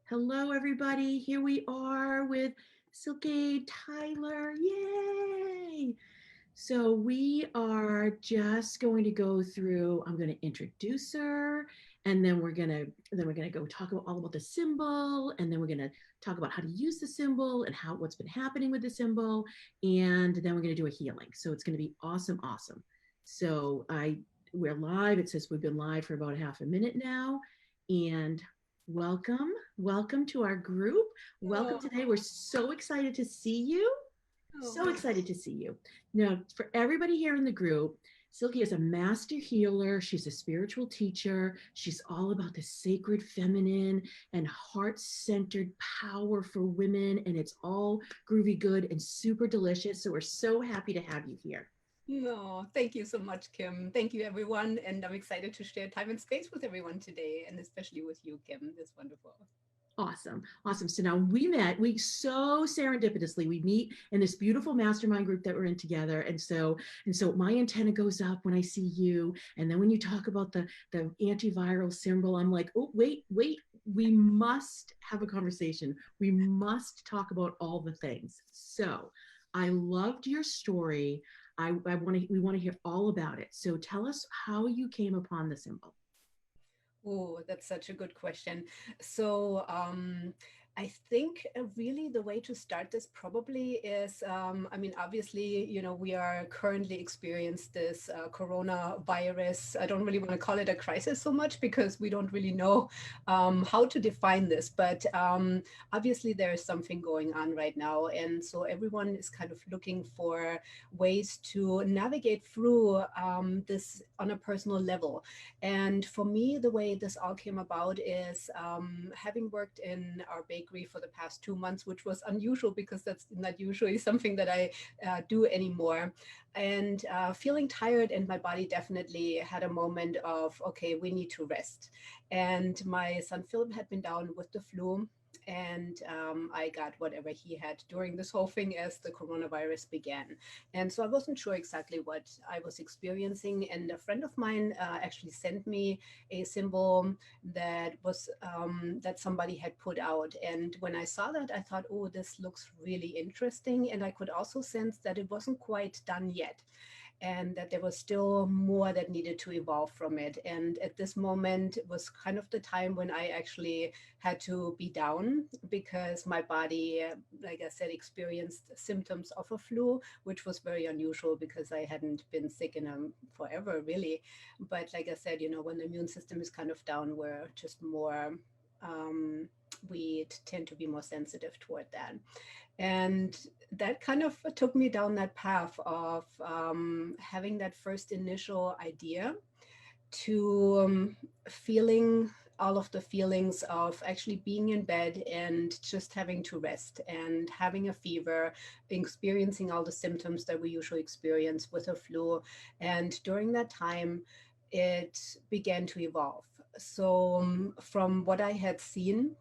Hello, everybody. Here we are with Silke, Tyler. Yay! So we are just going to go through. I'm going to introduce her, and then we're gonna go talk about all about the symbol, and then we're going to talk about how to use the symbol and how what's been happening with the symbol, and then we're going to do a healing. So it's going to be awesome, awesome. So we're live. It says we've been live for about half a minute now, and welcome to our group. Welcome Oh, today. We're so excited to see you. So oh, excited to see you. Now, for everybody here in the group, Silke is a master healer. She's a spiritual teacher. She's all about the sacred feminine and heart centered power for women. And it's all groovy good and super delicious. So we're so happy to have you here. no, thank you so much, Kim. Thank you, everyone. And I'm excited to share time and space with everyone today, and especially with you, Kim. It's wonderful. Awesome. Awesome. So now we so serendipitously, we meet in this beautiful mastermind group that we're in together. And so my antenna goes up when I see you. And then when you talk about the antiviral symbol, I'm like, oh, wait, we must have a conversation. We must talk about all the things. So I loved your story. We want to hear all about it. So tell us how you came upon the symbol. Oh, that's such a good question. So, I think really the way to start this probably is, I mean, obviously, we are currently experiencing this coronavirus. I don't really want to call it a crisis so much because we don't really know how to define this, but obviously there is something going on right now. And so everyone is kind of looking for ways to navigate through this on a personal level. And for me, the way this all came about is having worked in our bakery for the past 2 months, which was unusual because that's not usually something that I do anymore. And feeling tired, and my body definitely had a moment of, okay, we need to rest. And my son Philip had been down with the flu, and I got whatever he had during this whole thing as the coronavirus began. And so I wasn't sure exactly what I was experiencing. And a friend of mine actually sent me a symbol that somebody had put out. And when I saw that, I thought, oh, this looks really interesting. And I could also sense that it wasn't quite done yet, and that there was still more that needed to evolve from it. And at this moment, it was kind of the time when I actually had to be down because my body, like I said, experienced symptoms of a flu, which was very unusual because I hadn't been sick in forever, really. But like I said, when the immune system is kind of down, we're just more. Um, we tend to be more sensitive toward that. And that kind of took me down that path of having that first initial idea to feeling all of the feelings of actually being in bed and just having to rest and having a fever, experiencing all the symptoms that we usually experience with a flu. And during that time, it began to evolve. So, from what I had seen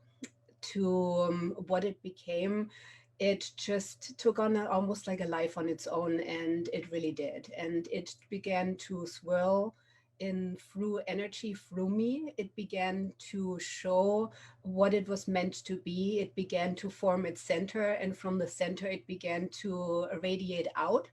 to what it became, it just took on almost like a life on its own, and it really did. And it began to swirl in through energy through me. It began to show what it was meant to be. It began to form its center, and from the center, it began to radiate out.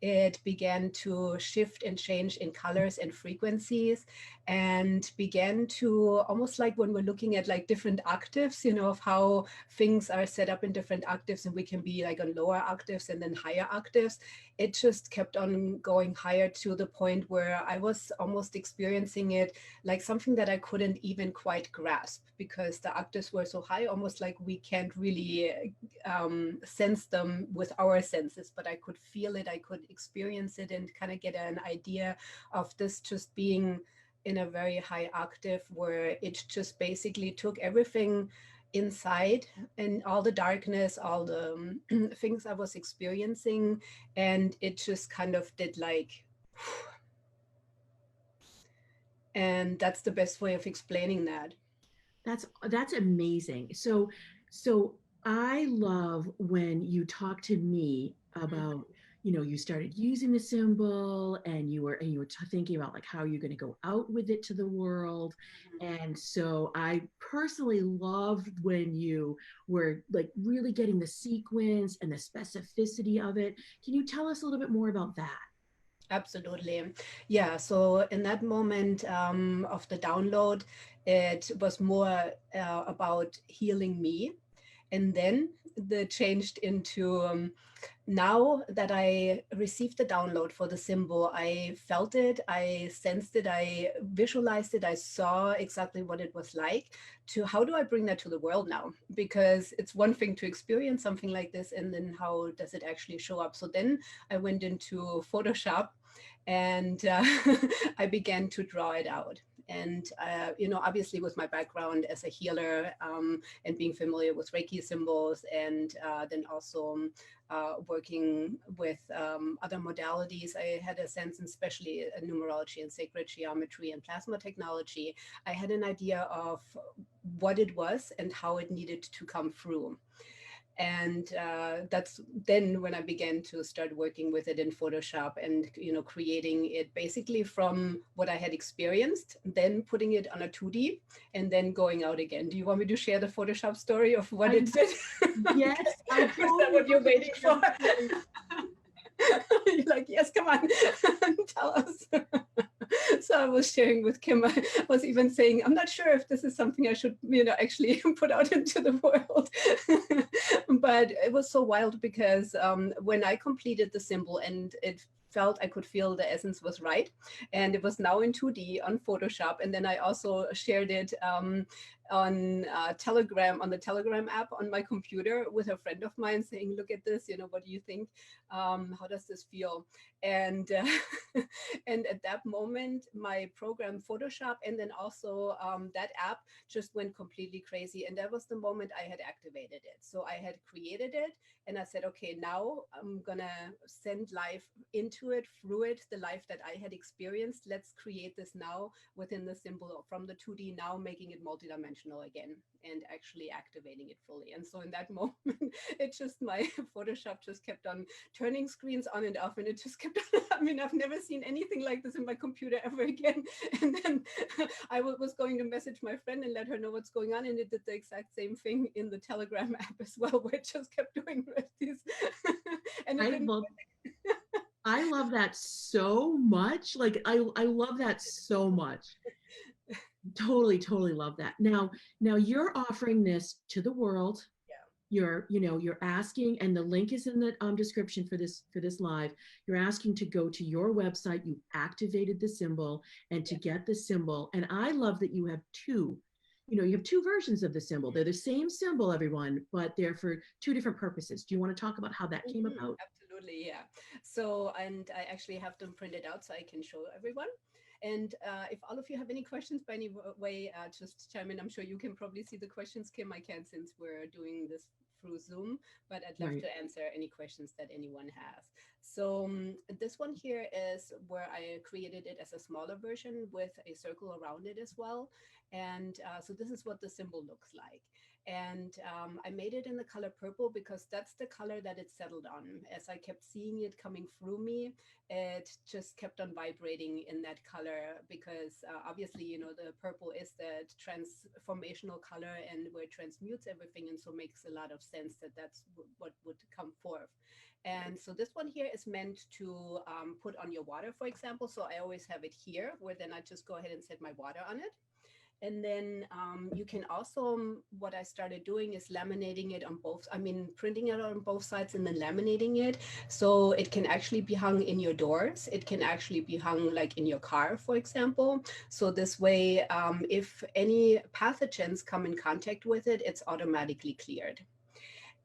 It began to shift and change in colors and frequencies, and began to almost like when we're looking at like different octaves, of how things are set up in different octaves, and we can be like on lower octaves and then higher octaves. It just kept on going higher to the point where I was almost experiencing it like something that I couldn't even quite grasp because the octaves were so high, almost like we can't really sense them with our senses, but I could feel it, I could experience it, and kind of get an idea of this just being in a very high octave where it just basically took everything inside and all the darkness, all the things I was experiencing, and it just kind of did like, and that's the best way of explaining that. That's amazing. So I love when you talk to me about, you started using the symbol, and you were thinking about like how you're going to go out with it to the world. And so I personally loved when you were like really getting the sequence and the specificity of it. Can you tell us a little bit more about that? Absolutely. Yeah. So in that moment of the download, it was more about healing me. And then the changed into now that I received the download for the symbol, I felt it, I sensed it, I visualized it, I saw exactly what it was like. To how do I bring that to the world now? Because it's one thing to experience something like this, and then how does it actually show up? So then I went into Photoshop and I began to draw it out. And obviously, with my background as a healer and being familiar with Reiki symbols, and then also working with other modalities, I had a sense, and especially numerology and sacred geometry and plasma technology, I had an idea of what it was and how it needed to come through. And that's then when I began to start working with it in Photoshop, and creating it basically from what I had experienced, then putting it on a 2D, and then going out again. Do you want me to share the Photoshop story of what I it did? Yes, Okay. I Is that totally what you're love to waiting share for? the story. You're like, yes, come on, tell us. So I was sharing with Kim, I was even saying, I'm not sure if this is something I should, actually put out into the world. But it was so wild because when I completed the symbol, and it felt, I could feel the essence was right, and it was now in 2D on Photoshop. And then I also shared it on Telegram, on the Telegram app on my computer, with a friend of mine, saying, look at this, what do you think? How does this feel? And and at that moment, my program Photoshop, and then also that app, just went completely crazy. And that was the moment I had activated it. So I had created it, and I said, okay, now I'm gonna send life into it, through it, the life that I had experienced. Let's create this now within the symbol from the 2D, now making it multidimensional again, and actually activating it fully. And so in that moment, it just, my Photoshop just kept on turning screens on and off, and it just kept on. I mean, I've never seen anything like this in my computer ever again. And then I was going to message my friend and let her know what's going on, and it did the exact same thing in the Telegram app as well, where it just kept doing these. And it I didn't. love I love that so much. Like I love that so much. Totally, totally love that. Now you're offering this to the world. You're asking, and the link is in the description for this live. You're asking to go to your website. You activated the symbol, and to Yeah. get the symbol. And I love that you have two. You have two versions of the symbol. They're the same symbol, everyone, but they're for two different purposes. Do you want to talk about how that came about? Absolutely, yeah. So, and I actually have them printed out so I can show everyone. And if all of you have any questions, by any way, just chime in. I'm sure you can probably see the questions, Kim. I can't, since we're doing this through Zoom, but I'd love Right. to answer any questions that anyone has. So this one here is where I created it as a smaller version with a circle around it as well. And so this is what the symbol looks like. And I made it in the color purple because that's the color that it settled on. As I kept seeing it coming through me, it just kept on vibrating in that color, because obviously, the purple is the transformational color, and where it transmutes everything, and so makes a lot of sense that that's what would come forth. And so this one here is meant to put on your water, for example. So I always have it here, where then I just go ahead and set my water on it. And then you can also, what I started doing is laminating it on both, I mean, printing it on both sides and then laminating it. So it can actually be hung in your doors. It can actually be hung like in your car, for example. So this way, if any pathogens come in contact with it, it's automatically cleared.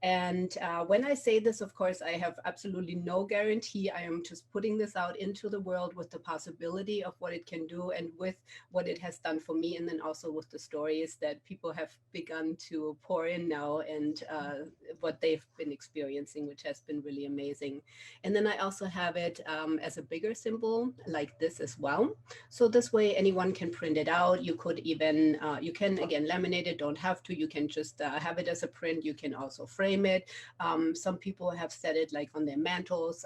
And when I say this, of course, I have absolutely no guarantee. I am just putting this out into the world with the possibility of what it can do, and with what it has done for me. And then also with the stories that people have begun to pour in now, and what they've been experiencing, which has been really amazing. And then I also have it as a bigger symbol like this as well. So this way anyone can print it out. You could even, you can again laminate it, don't have to. You can just have it as a print. You can also frame frame it. Some people have set it like on their mantles.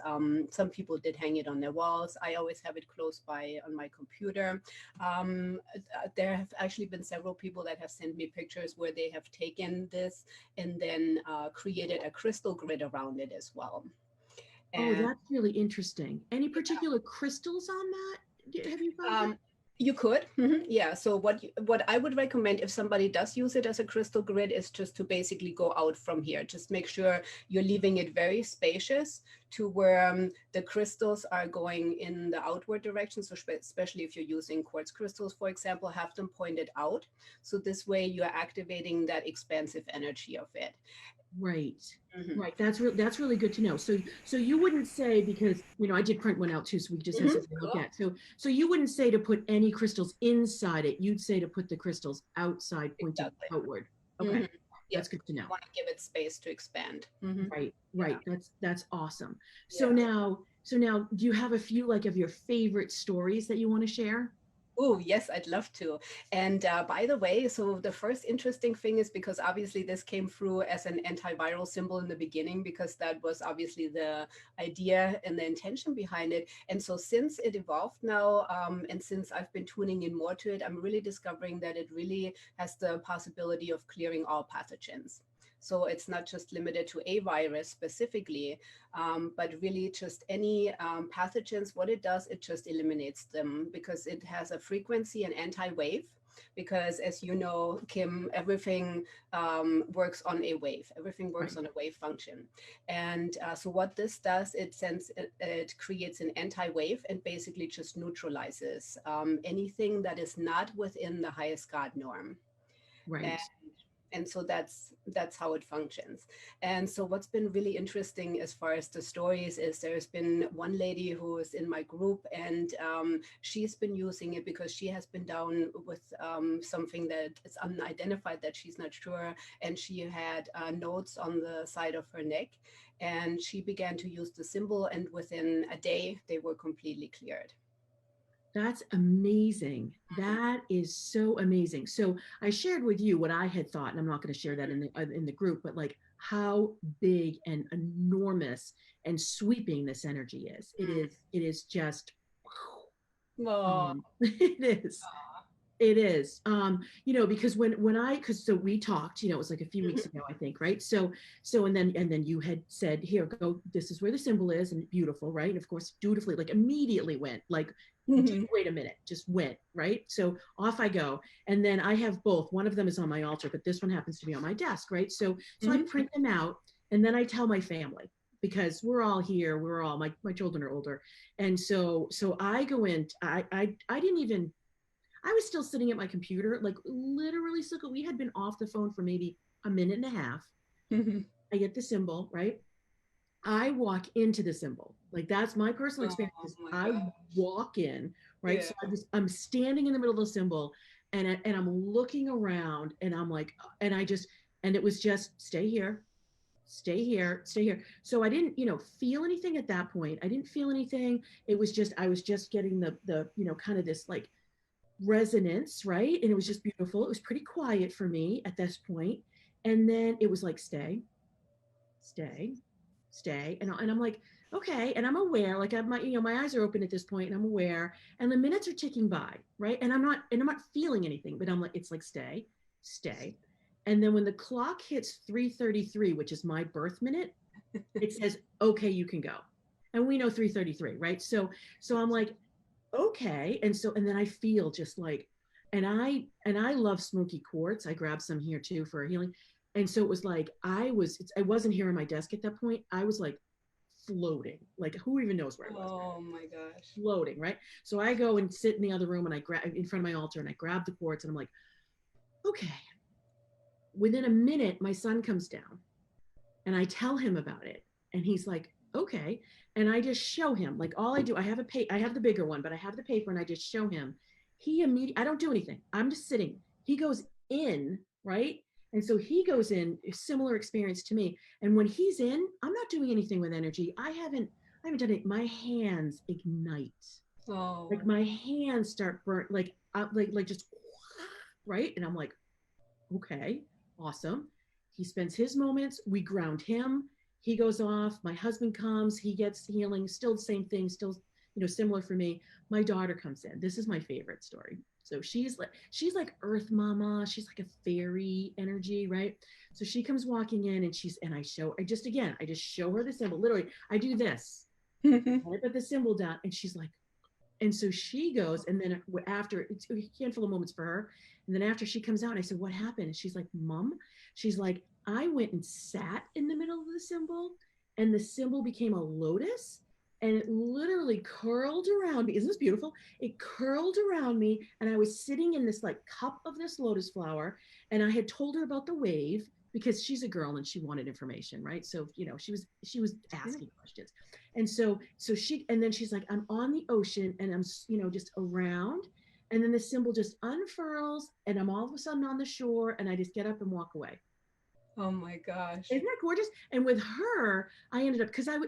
Some people did hang it on their walls. I always have it close by on my computer. There have actually been several people that have sent me pictures where they have taken this and then created a crystal grid around it as well. Oh, And that's really interesting. Any particular crystals on that? Have you found that? Um, you could, yeah. So what I would recommend if somebody does use it as a crystal grid is just to basically go out from here. Just make sure you're leaving it very spacious to where the crystals are going in the outward direction. So especially if you're using quartz crystals, for example, have them pointed out. So this way you are activating that expansive energy of it. Right. Hmm. Right. That's really good to know. So you wouldn't say, because I did print one out too, so we just have Hmm. something to look at. So you wouldn't say to put any crystals inside it. You'd say to put the crystals outside, pointed Exactly. outward. Okay. Hmm. Yep. That's good to You know. want to give it space to expand. Hmm. Right. Yeah. Right. That's awesome. So Yeah. now so now do you have a few like of your favorite stories that you want to share? Oh, yes, I'd love to. And by the way, so the first interesting thing is because obviously this came through as an antiviral symbol in the beginning, because that was obviously the idea and the intention behind it. And so since it evolved now, and since I've been tuning in more to it, I'm really discovering that it really has the possibility of clearing all pathogens. So it's not just limited to a virus specifically, but really just any pathogens. What it does, it just eliminates them because it has a frequency and anti-wave. Because as you know, Kim, everything works on a wave. Everything works Right. on a wave function. And so what this does, it creates an anti-wave and basically just neutralizes anything that is not within the highest God norm. Right. And so that's how it functions. And so what's been really interesting as far as the stories is there's been one lady who is in my group, and she's been using it because she has been down with something that is unidentified, that she's not sure, and she had nodes on the side of her neck, and she began to use the symbol, and within a day they were completely cleared. That's amazing. That is so amazing. So I shared with you what I had thought, and I'm not going to share that in the group, but like how big and enormous and sweeping this energy is. It is just Oh, it is. It is. Because because so we talked, it was like a few weeks ago, I think, right? So and then you had said, here, go, this is where the symbol is, and beautiful, right? And of course, dutifully, like immediately went, like, didn't wait a minute, just went, right? So off I go. And then I have both. One of them is on my altar, but this one happens to be on my desk, right? So I print them out, and then I tell my family, because we're all here, my children are older. And so I go in, I didn't even I was still sitting at my computer, like literally, Silke, we had been off the phone for maybe a minute and a half. I get the symbol, right? I walk into the symbol. Like that's my personal experience. oh Is my I gosh. walk in, right? Yeah. So I'm standing in the middle of the symbol, and I'm looking around, and I'm like, and I just and it was just stay here, stay here, stay here. So I didn't, feel anything at that point. I didn't feel anything. It was just I was just getting the kind of this like resonance, right? And it was just beautiful. It was pretty quiet for me at this point. And then it was like, stay, stay, stay. And I'm like, okay. And I'm aware, like my eyes are open at this point, and I'm aware. And the minutes are ticking by, right? And I'm not feeling anything, but I'm like, it's like, stay, stay. And then when the clock hits 3:33, which is my birth minute, it says, okay, you can go. And we know 3:33, right? So I'm like, okay. And then I feel just like, and I love smoky quartz. I grabbed some here too for healing. And so it was like I wasn't here on my desk at that point. I was like floating, like who even knows where I was, Oh my gosh. floating, right? So I go and sit in the other room, and I grab in front of my altar, and I grab the quartz, and I'm like, okay. Within a minute my son comes down, and I tell him about it, and he's like, okay. And I just show him, like, all I do, I have the bigger one, but I have the paper, and I just show him. He immediately, I don't do anything, I'm just sitting. He goes in, right? And so he goes in, a similar experience to me. And when he's in, I'm not doing anything with energy. I haven't done it. My hands ignite, like Oh. my hands start burnt, like just right. And I'm like, okay, awesome. He spends his moments. We ground him. He goes off. My husband comes. He gets healing. Still the same thing. Still, similar for me. My daughter comes in. This is my favorite story. So she's like Earth Mama. She's like a fairy energy, right? So she comes walking in, and I just show her the symbol. Literally, I do this. I put the symbol down, and she's like, and so she goes, and then after it's a handful of moments for her, and then after she comes out, and I said, "What happened?" And she's like, "Mom," she's like, "I went and sat in the middle of the symbol, and the symbol became a lotus, and it literally curled around me. Isn't this beautiful? It curled around me, and I was sitting in this like cup of this lotus flower, and I had told her about the wave." Because she's a girl and she wanted information, right? So she was asking questions, and then she's like, I'm on the ocean and I'm, just around. And then the symbol just unfurls and I'm all of a sudden on the shore and I just get up and walk away. Oh my gosh. Isn't that gorgeous? And with her, I ended up, because now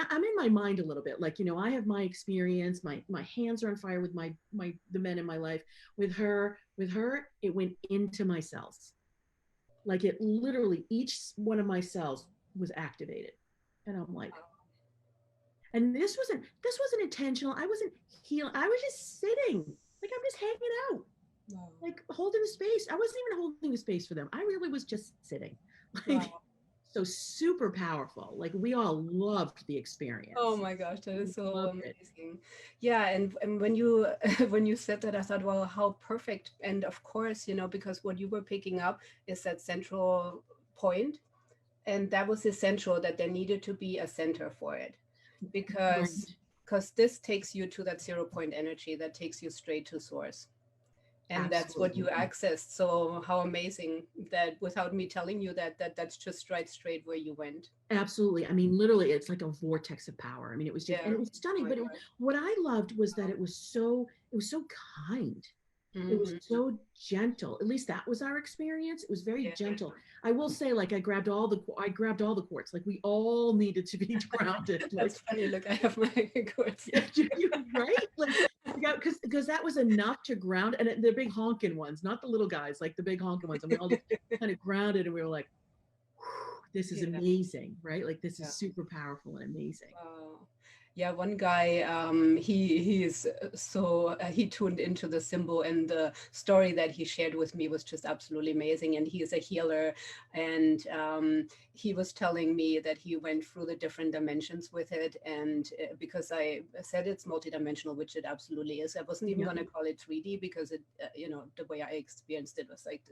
I'm in my mind a little bit. Like, I have my experience, my hands are on fire with the men in my life. With her, it went into my cells. Like it literally, each one of my cells was activated. And I'm like, and this wasn't intentional. I wasn't healing. I was just sitting. Like I'm just hanging out. Wow. Like holding the space. I wasn't even holding the space for them. I really was just sitting. Like Wow. so super powerful. Like we all loved the Oh experience. my gosh, that We is so loved it. amazing. Yeah, and when you when you said that, I thought, well, how perfect. And of course, because what you were picking up is that central point, and that was essential that there needed to be a center for it, because Right. this takes you to that 0 point energy that takes you straight to source. And that's what you Absolutely. accessed. So how amazing that without me telling you that's just right straight where you went. Absolutely. I mean, literally, it's like a vortex of power. I mean, it was just, and Yeah. it was Oh stunning. my But what I loved was that it was so kind. It was God. so gentle. At least that was our experience. It was very Yeah. gentle. I will say, like, I grabbed all the quartz. Like, we all needed to be grounded. That's Like, funny. Look, I have my course. yeah, right? Like, because that was enough to ground, and the big honking ones, not the little guys, like the big honking ones. And we all just kind of grounded, and we were like, "This is Yeah. amazing, right? Like, this Yeah. is super powerful and amazing." Wow. Yeah, one guy, he is so he tuned into the symbol, and the story that he shared with me was just absolutely amazing. And he is a healer, and he was telling me that he went through the different dimensions with it. And because I said it's multidimensional, which it absolutely is, I wasn't even Yeah, going to call it 3D because it, the way I experienced it was like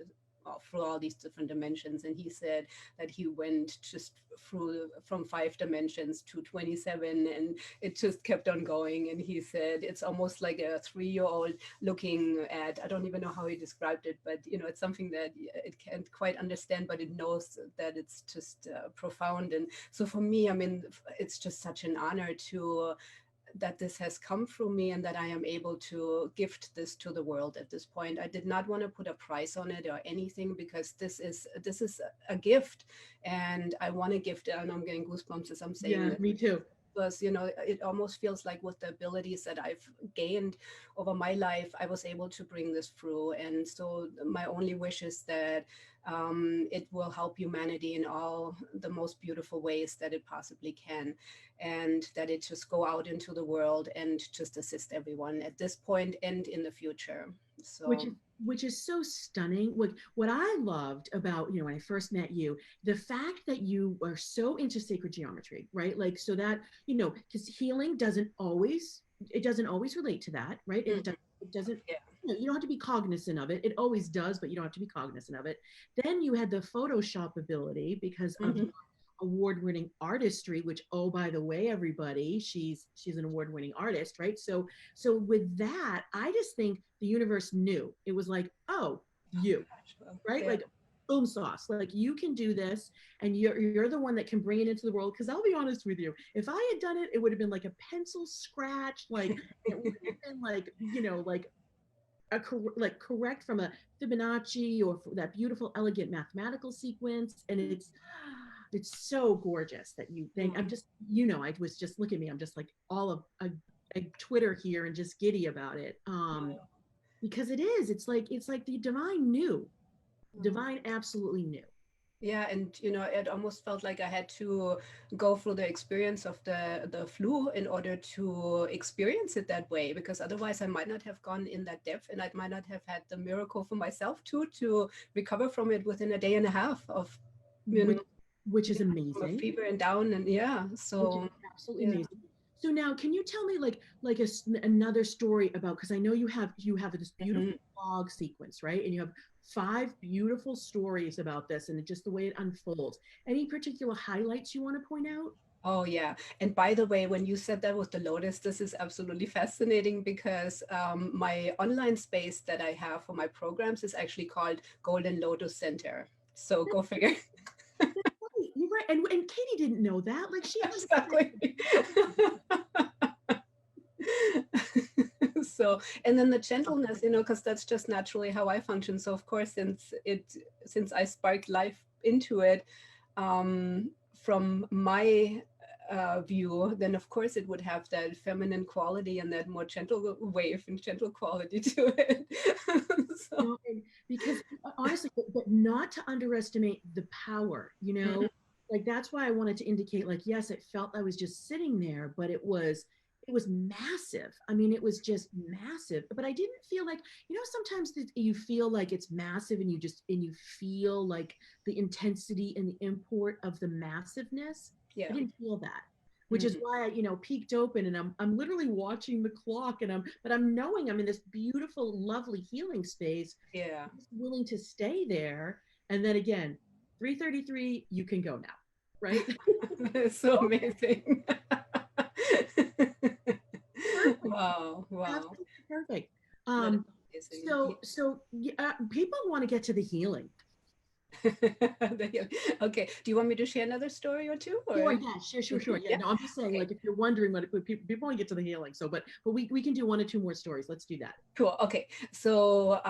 through all these different dimensions. And he said that he went just through from 5 dimensions to 27, and it just kept on going. And he said it's almost like a 3-year-old looking at, I don't even know how he described it, but it's something that it can't quite understand, but it knows that it's just profound. And so for me, I mean, it's just such an honor to that this has come through me, and that I am able to gift this to the world at this point. I did not want to put a price on it or anything, because this is a gift, and I want to gift it. And I'm getting goosebumps as I'm saying yeah, this, me too. because it almost feels like with the abilities that I've gained over my life, I was able to bring this through. And so my only wish is that it will help humanity in all the most beautiful ways that it possibly can, and that it just go out into the world and just assist everyone at this point and in the future. which So is which is so stunning. What I loved about, when I first met you, the fact that you are so into sacred geometry, right? Like, so that, because healing doesn't always relate to that, right? mhm, It doesn't, yeah. you don't have to be cognizant of it. It always does, but you don't have to be cognizant of it. Then you had the Photoshop ability because of Mhm. award-winning artistry, which, oh, by the way, everybody, she's an award-winning artist, right? So with that, I just think the universe knew. It was like, oh, Oh my you, gosh, well, right? yeah. Like boom sauce. Like you can do this, and you're the one that can bring it into the world. Because I'll be honest with you, if I had done it, it would have been like a pencil scratch. Like it would have been like, like like correct from a Fibonacci or that beautiful, elegant mathematical sequence. And it's so gorgeous that you think. I'm Mm. just, I was just, look at me. I'm just like all of a Twitter here and just giddy about it. Because it's like the divine knew. Oh, Divine absolutely knew. Yeah, and you know, it almost felt like I had to go through the experience of the flu in order to experience it that way, because otherwise I might not have gone in that depth, and I might not have had the miracle for myself too to recover from it within a day and a half of, you which know, which is being from a amazing. fever and down, and yeah, Which is so absolutely yeah. amazing. So now, can you tell me like another story about, because I know you have this beautiful Mhm. blog sequence, right? And you have five beautiful stories about this and just the way it unfolds. Any particular highlights you want to point out? Oh, yeah. And by the way, when you said that with the Lotus, this is absolutely fascinating because my online space that I have for my programs is actually called Golden Lotus Center. So go figure. That's right. You're right. And Katie didn't know that. Like she has Exactly. So, and then the gentleness, you know, because that's just naturally how I function. So, of course, since I sparked life into it, from my view, then of course it would have that feminine quality and that more gentle wave and gentle quality to it. So, no, and because honestly, but not to underestimate the power, mhm, like that's why I wanted to indicate, like, yes, it felt I was just sitting there, but it was massive. I mean, it was just massive, but I didn't feel like, sometimes you feel like it's massive and you feel like the intensity and the import of the massiveness. I yeah. didn't feel that, which is Mhm, why I, peeked open and I'm literally watching the clock and I'm knowing I'm in this beautiful, lovely healing space, yeah. just willing to stay there. And then again, 3:33, you can go now, right? It's so Okay, amazing. perfect, Wow, wow. absolutely perfect. That is Um, amazing. so people want to get to the healing. Okay. Do you want me to share another story or two, Sure, or? yeah, sure. Yeah, Yeah. no, I'm just saying, Okay. like, if you're wondering what people want to get to the healing. So, but we can do one or two more stories. Let's do that. Cool. Okay. So,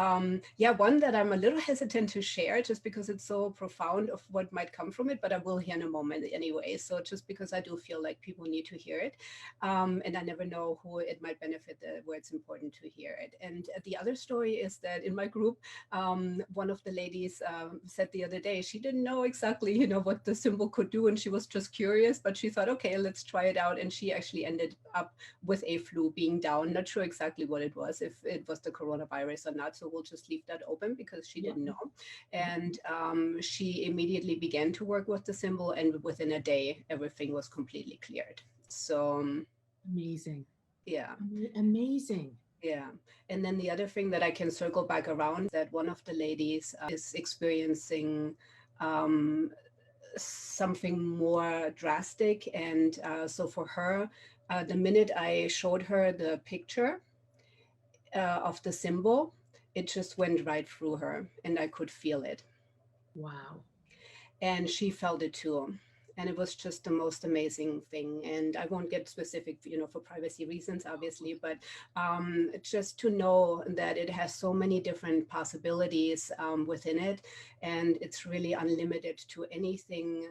yeah, one that I'm a little hesitant to share just because it's so profound of what might come from it, but I will hear in a moment anyway. So, just because I do feel like people need to hear it. And I never know who it might benefit, where it's important to hear it. And the other story is that in my group, one of the ladies said the other day, she didn't know exactly, what the symbol could do. And she was just curious, but she thought, okay, let's try it out. And she actually ended up with a flu being down. Not sure exactly what it was, if it was the coronavirus or not. So we'll just leave that open because she Yeah, didn't know. yeah, And she immediately began to work with the symbol, and within a day, everything was completely cleared. So, amazing, yeah. amazing. Yeah. And then the other thing that I can circle back around is that one of the ladies is experiencing um, something more drastic. And so for her, the minute I showed her the picture of the symbol, it just went right through her and I could feel it. Wow. And she felt it too. And it was just the most amazing thing. And I won't get specific, for privacy reasons, obviously, but just to know that it has so many different possibilities within it. And it's really unlimited to anything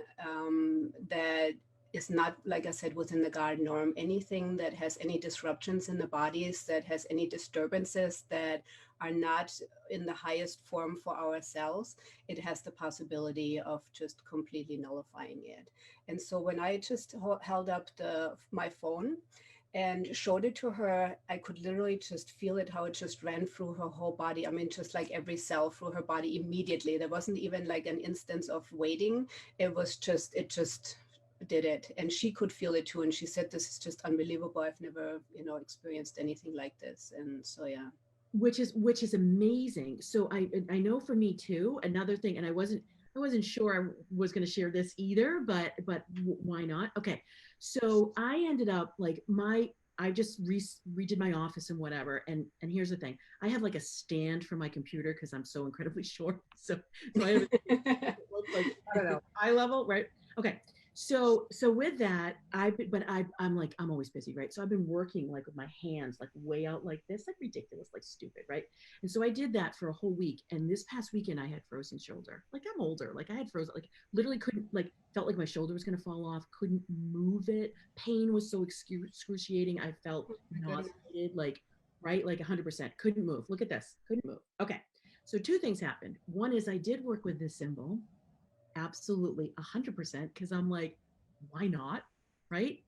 that is not, like I said, within the guard norm. Anything that has any disruptions in the bodies, that has any disturbances that are not in the highest form for ourselves, it has the possibility of just completely nullifying it. And so when I just held up my phone and showed it to her, I could literally just feel it, how it just ran through her whole body. I mean, just like every cell through her body immediately. There wasn't even like an instance of waiting. It just did it. And she could feel it too. And she said, this is just unbelievable. I've never, experienced anything like this. And so, yeah. Which is amazing. So I know for me too, another thing, and I wasn't sure I was going to share this either, but why not? Okay. So I ended up like I just redid my office and whatever. And here's the thing. I have like a stand for my computer because I'm so incredibly short. So I have a stand that looks like, I don't know, eye level, right? Okay. So with that, I'm like, I'm always busy, right? So I've been working like with my hands like way out like this, like ridiculous, like stupid, right? And so I did that for a whole week. And this past weekend I had frozen shoulder. Like I'm older. Like I had frozen, like literally couldn't, like felt like my shoulder was gonna fall off, couldn't move it. Pain was so excruciating. I felt Oh my goodness. nauseated, like right, like 100%. Couldn't move. Look at this. Couldn't move. Okay. So two things happened. One is I did work with this symbol, absolutely 100% because I'm like, why not? Right.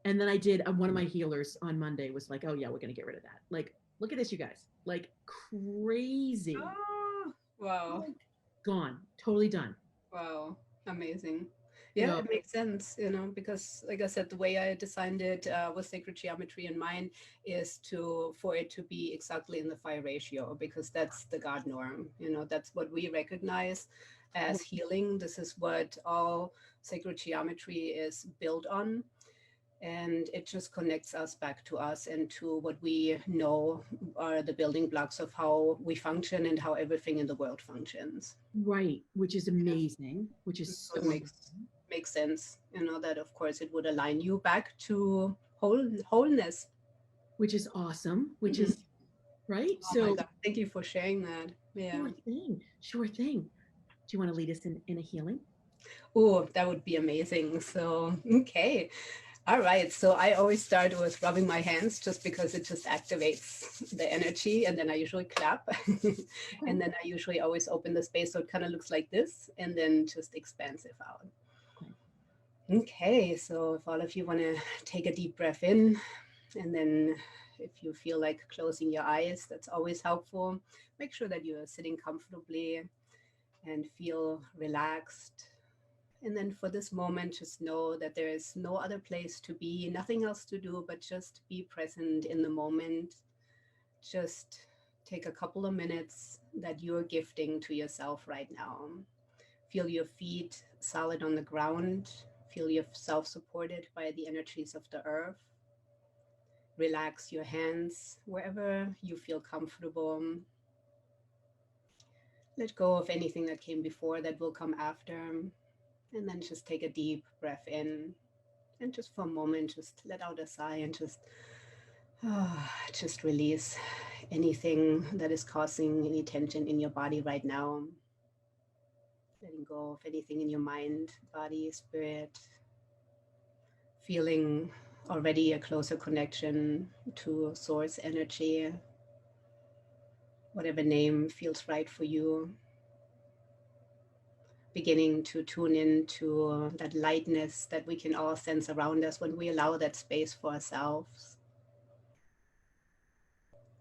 And then I did one of my healers on Monday was like, oh, yeah, we're going to get rid of that. Like, look at this, you guys. Like, crazy. Oh, wow. Like, gone, totally done. Wow, amazing. Yeah, So, it makes sense, because like I said, the way I designed it with sacred geometry in mind is to for it to be exactly in the phi ratio because that's the God norm. That's what we recognize as healing. This is what all sacred geometry is built on. And it just connects us back to us and to what we know are the building blocks of how we function and how everything in the world functions. right, which is amazing, which is So so it amazing, makes sense, that of course it would align you back to wholeness. which is awesome, which Mhm. is right. Oh my So, God, thank you for sharing that. Yeah. sure thing, sure thing. Do you want to lead us in a healing? Oh, that would be amazing. So, okay. All right. So I always start with rubbing my hands just because it just activates the energy. And then I usually clap. Okay. And then I usually always open the space so it kind of looks like this and then just expansive out. Okay. Okay. So if all of you want to take a deep breath in, and then if you feel like closing your eyes, that's always helpful. Make sure that you're sitting comfortably and feel relaxed. And then for this moment, just know that there is no other place to be, nothing else to do, but just be present in the moment. Just take a couple of minutes that you're gifting to yourself right now. Feel your feet solid on the ground. Feel yourself supported by the energies of the earth. Relax your hands wherever you feel comfortable. Let go of anything that came before that will come after. And then just take a deep breath in. And just for a moment, just let out a sigh and just release anything that is causing any tension in your body right now. Letting go of anything in your mind, body, spirit. Feeling already a closer connection to source energy, whatever name feels right for you. Beginning to tune into that lightness that we can all sense around us when we allow that space for ourselves.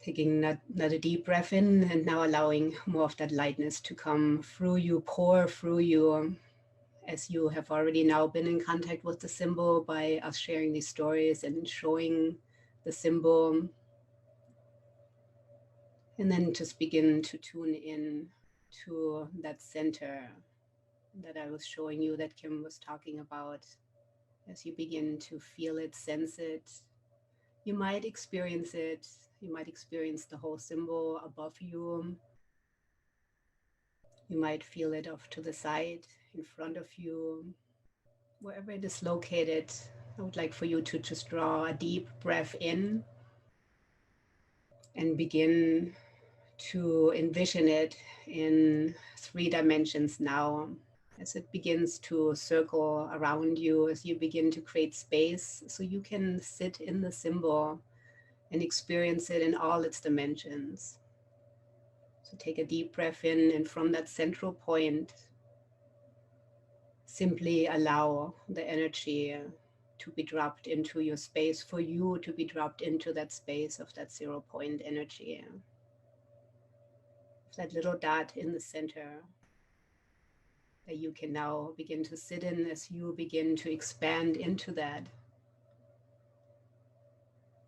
Taking another deep breath in and now allowing more of that lightness to come through you, pour through you, as you have already now been in contact with the symbol by us sharing these stories and showing the symbol. And then just begin to tune in to that center that I was showing you, that Kim was talking about. As you begin to feel it, sense it, you might experience it. You might experience the whole symbol above you. You might feel it off to the side, in front of you, wherever it is located. I would like for you to just draw a deep breath in and begin to envision it in 3 dimensions now, as it begins to circle around you, as you begin to create space so you can sit in the symbol and experience it in all its dimensions. So take a deep breath in, and from that central point, simply allow the energy to be dropped into your space, for you to be dropped into that space of that 0 point energy. That little dot in the center that you can now begin to sit in as you begin to expand into that,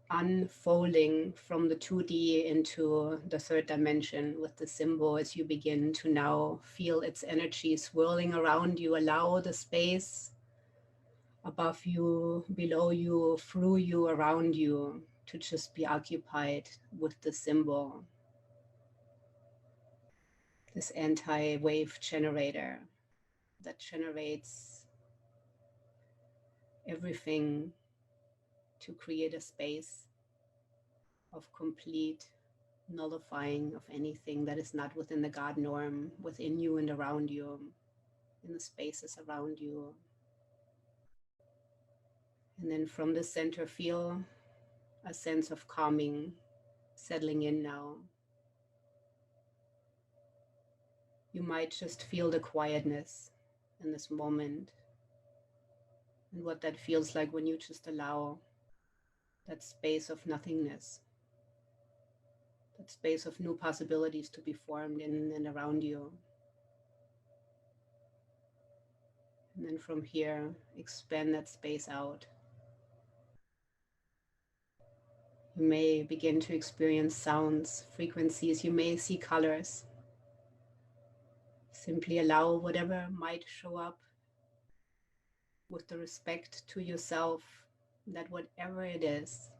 unfolding from the 2D into the third dimension with the symbol. As you begin to now feel its energy swirling around you, allow the space above you, below you, through you, around you to just be occupied with the symbol, this anti-wave generator that generates everything to create a space of complete nullifying of anything that is not within the God norm, within you and around you, in the spaces around you. And then from the center, feel a sense of calming settling in now. You might just feel the quietness in this moment, and what that feels like when you just allow that space of nothingness, that space of new possibilities to be formed in and around you. And then from here, expand that space out. You may begin to experience sounds, frequencies, you may see colors. Simply allow whatever might show up with the respect to yourself, that whatever it is,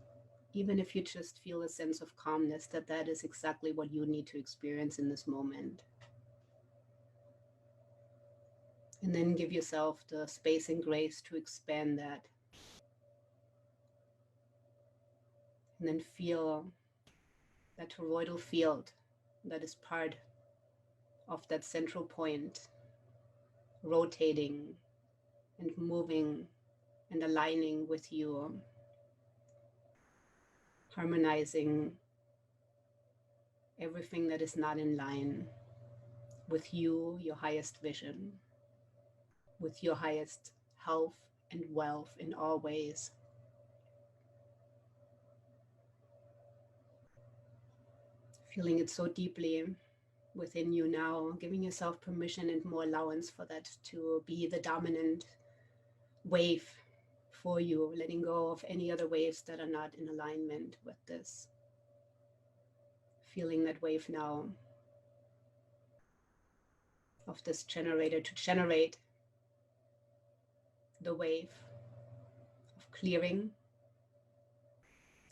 even if you just feel a sense of calmness, that that is exactly what you need to experience in this moment. And then give yourself the space and grace to expand that. And then feel that toroidal field that is part of that central point, rotating and moving and aligning with you, harmonizing everything that is not in line with you, your highest vision, with your highest health and wealth in all ways. Feeling it so deeply within you now, giving yourself permission and more allowance for that to be the dominant wave for you, letting go of any other waves that are not in alignment with this. Feeling that wave now of this generator to generate the wave of clearing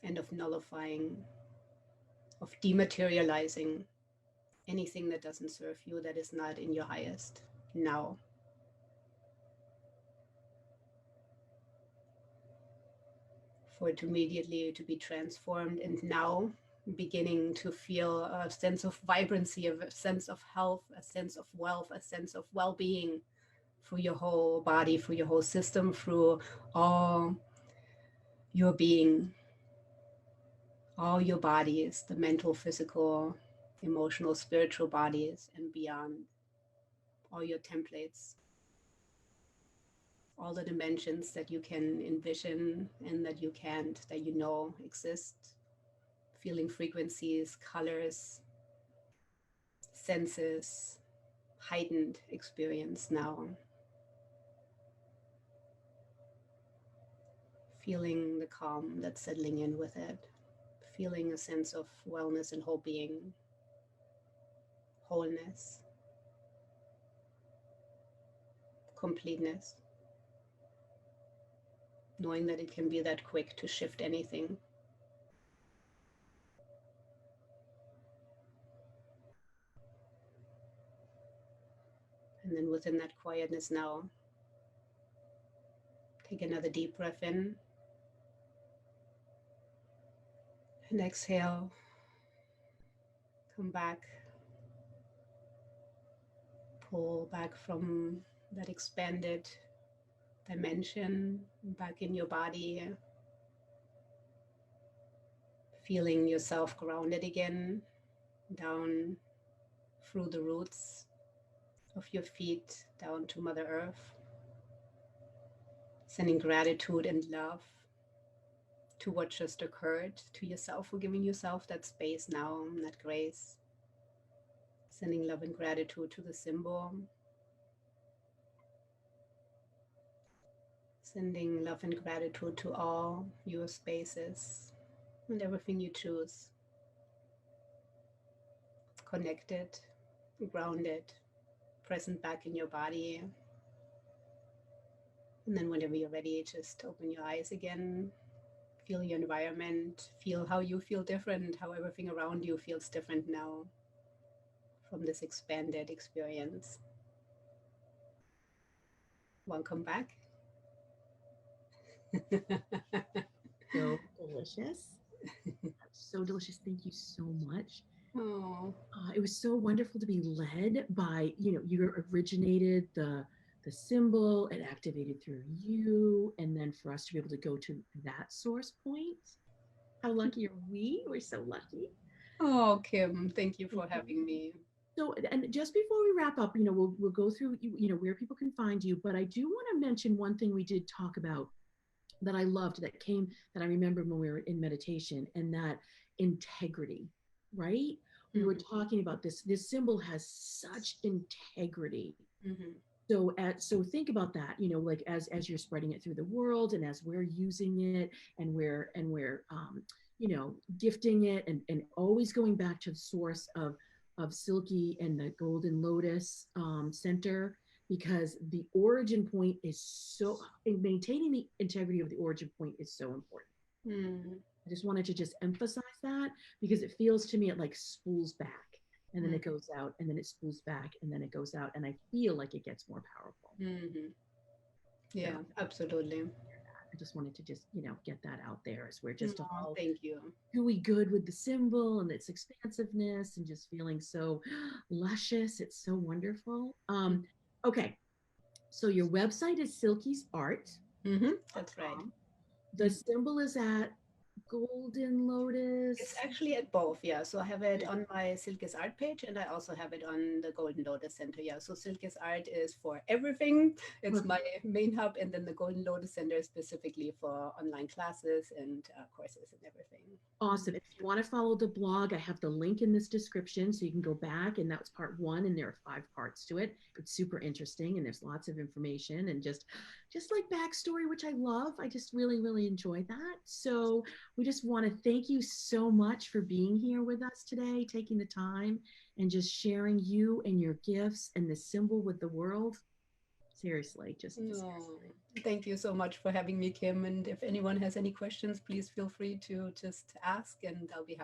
and of nullifying, of dematerializing anything that doesn't serve you, that is not in your highest now. For it immediately to be transformed, and now beginning to feel a sense of vibrancy, a sense of health, a sense of wealth, a sense of well-being through your whole body, through your whole system, through all your being, all your bodies, the mental, physical, emotional, spiritual bodies, and beyond, all your templates, all the dimensions that you can envision and that you can't, that you know exist, feeling frequencies, colors, senses, heightened experience now. Feeling the calm that's settling in with it, feeling a sense of wellness and whole being, wholeness, completeness, knowing that it can be that quick to shift anything. And then within that quietness now, take another deep breath in and exhale. Come back, pull back from that expanded dimension back in your body, feeling yourself grounded again, down through the roots of your feet down to Mother Earth, sending gratitude and love to what just occurred, to yourself, for giving yourself that space now, that grace, sending love and gratitude to the symbol, sending love and gratitude to all your spaces and everything you choose, connected, grounded, present back in your body. And then whenever you're ready, just open your eyes again, feel your environment, feel how you feel different, how everything around you feels different now from this expanded experience. Welcome back. So delicious. So delicious. Thank you so much. Oh, It was so wonderful to be led by, you originated the symbol, it activated through you, and then for us to be able to go to that source point. How lucky are we? We're so lucky. oh, Kim, thank you Thank for you. having me. So, and just before we wrap up, we'll go through, where people can find you. But I do want to mention one thing we did talk about that I loved that I remembered when we were in meditation, and that integrity, right? We were Hmm. talking about this symbol has such integrity. Hmm. So think about that, like as you're spreading it through the world, and as we're using it, and we're gifting it, and always going back to the source of Silky and the Golden Lotus Center, because the origin point is so maintaining the integrity of the origin point is so important. Hmm. I just wanted to just emphasize that, because it feels to me it like spools back, and then it goes out, and then it spools back, and then it goes out, and I feel like it gets more powerful. Hmm. So Yeah, absolutely. I just wanted to just get that out there, as we're just Oh, all thank you. gooey good with the symbol and its expansiveness, and just feeling so luscious. It's so wonderful. Okay, so your website is Hmm. That's right. silkiesart.com. The symbol is at Golden It's Lotus. actually at both, yeah. So I have it on my Silke's art page and I also have it on the Golden Lotus Center. Yeah. So Silke's art is for everything. It's my main hub, and then the Golden Lotus Center is specifically for online classes and courses and everything. Awesome. If you want to follow the blog, I have the link in this description so you can go back. And that was part one, and there are 5 parts to it. It's super interesting, and there's lots of information, and just like backstory, which I love. I just really, really enjoy that. So we just want to thank you so much for being here with us today, taking the time and just sharing you and your gifts and the symbol with the world. Seriously, just No, seriously. thank you so much for having me, Kim. And if anyone has any questions, please feel free to just ask, and I'll be happy